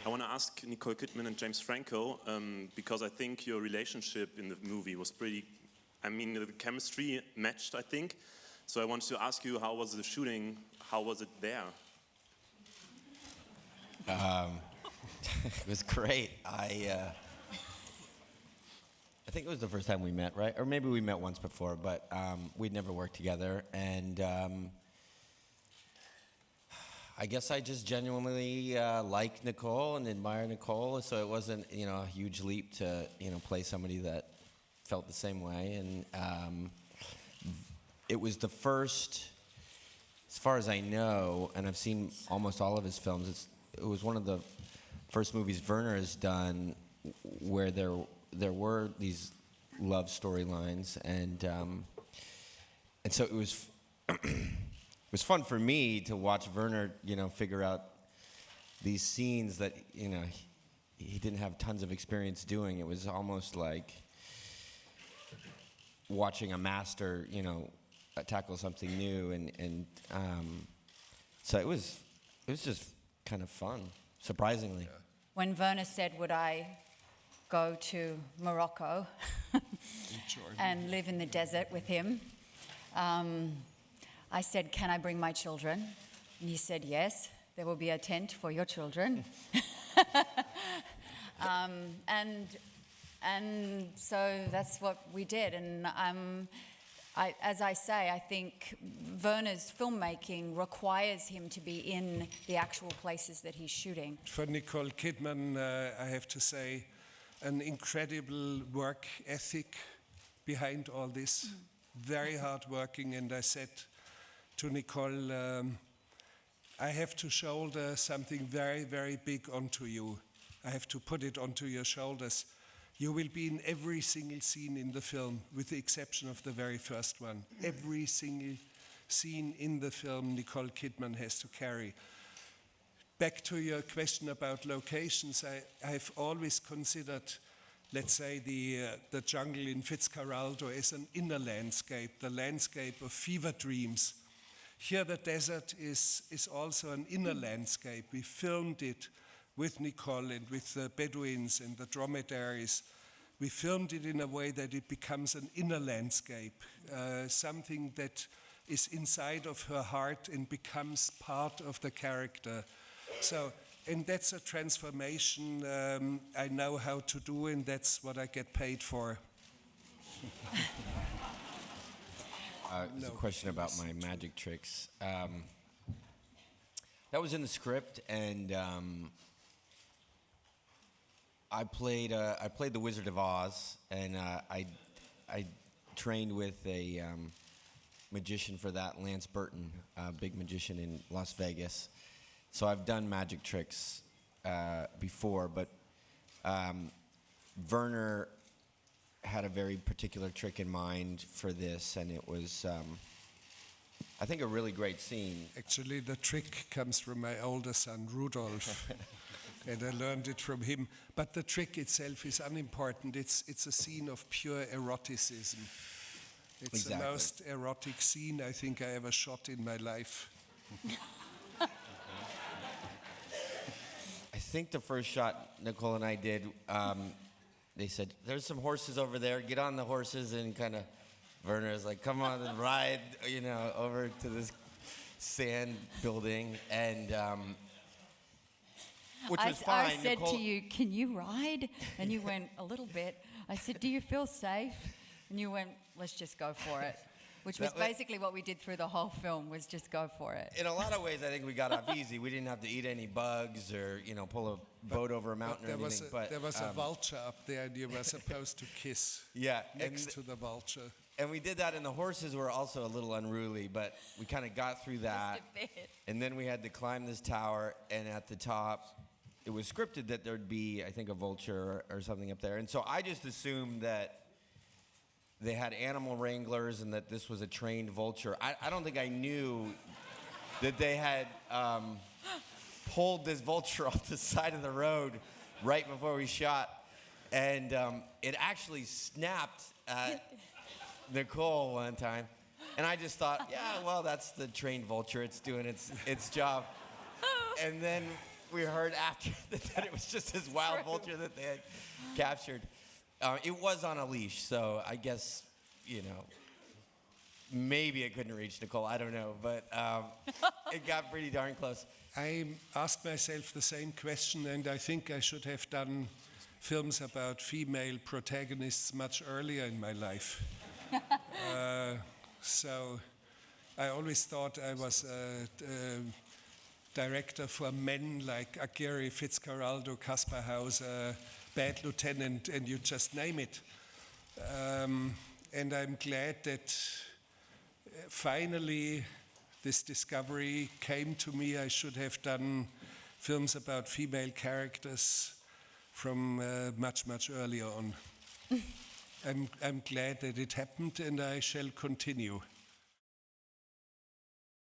I want to ask Nicole Kidman and James Franco, because I think your relationship in the movie was pretty, I mean, the chemistry matched, I think. So I wanted to ask you, how was the shooting? How was it there? It was great. I think it was the first time we met, right? Or maybe we met once before, but we'd never worked together. And I guess I just genuinely like Nicole and admire Nicole, so it wasn't, a huge leap to, play somebody that felt the same way. And it was the first, as far as I know, and I've seen almost all of his films, it was one of the first movies Werner has done where there were these love storylines, and so it was it was fun for me to watch Werner, figure out these scenes that he didn't have tons of experience doing. It was almost like watching a master, tackle something new, and so it was just kind of fun, surprisingly. When Werner said, would I go to Morocco and live in the desert with him, I said, can I bring my children? And he said, yes, there will be a tent for your children. And so that's what we did. And as I say, I think Werner's filmmaking requires him to be in the actual places that he's shooting. For Nicole Kidman, I have to say, an incredible work ethic behind all this. Very hardworking, and I said to Nicole, I have to shoulder something very, very big onto you. I have to put it onto your shoulders. You will be in every single scene in the film, with the exception of the very first one. Every single scene in the film Nicole Kidman has to carry. Back to your question about locations, I've always considered, let's say, the jungle in Fitzcarraldo as an inner landscape, the landscape of fever dreams. Here the desert is also an inner landscape. We filmed it with Nicole and with the Bedouins and the dromedaries. We filmed it in a way that it becomes an inner landscape, something that is inside of her heart and becomes part of the character. So, and that's a transformation I know how to do, and that's what I get paid for. There's a question about my magic tricks. That was in the script, and I played the Wizard of Oz, and I trained with a magician for that, Lance Burton, a big magician in Las Vegas. So I've done magic tricks before, but Werner had a very particular trick in mind for this, and it was, I think, a really great scene. Actually, the trick comes from my older son, Rudolph, and I learned it from him. But the trick itself is unimportant. It's a scene of pure eroticism. It's exactly the most erotic scene I think I ever shot in my life. I think the first shot Nicole and I did, they said, there's some horses over there, get on the horses, and kind of, Werner's like, come on and ride, over to this sand building, and which was fine. I said to you, can you ride? And you went, a little bit. I said, do you feel safe? And you went, let's just go for it. Which was basically what we did through the whole film, was just go for it. In a lot of ways, I think we got off easy. We didn't have to eat any bugs or, pull a boat over a mountain or anything. There was a vulture up there, and you were supposed to kiss next to the vulture. And we did that, and the horses were also a little unruly, but we kind of got through that. Just a bit. And then we had to climb this tower, and at the top, it was scripted that there'd be, I think, a vulture or something up there. And so I just assumed that they had animal wranglers and that this was a trained vulture. I don't think I knew that they had pulled this vulture off the side of the road right before we shot. And it actually snapped at Nicole one time. And I just thought, yeah, well, that's the trained vulture. It's doing its job. And then we heard after that it was just this wild vulture that they had captured. It was on a leash, so I guess, maybe it couldn't reach Nicole. I don't know, but it got pretty darn close. I asked myself the same question, and I think I should have done films about female protagonists much earlier in my life. So I always thought I was a director for men like Aguirre, Fitzcarraldo, Caspar Hauser, Bad Lieutenant, and you just name it. And I'm glad that finally this discovery came to me. I should have done films about female characters from much, much earlier on. I'm glad that it happened, and I shall continue.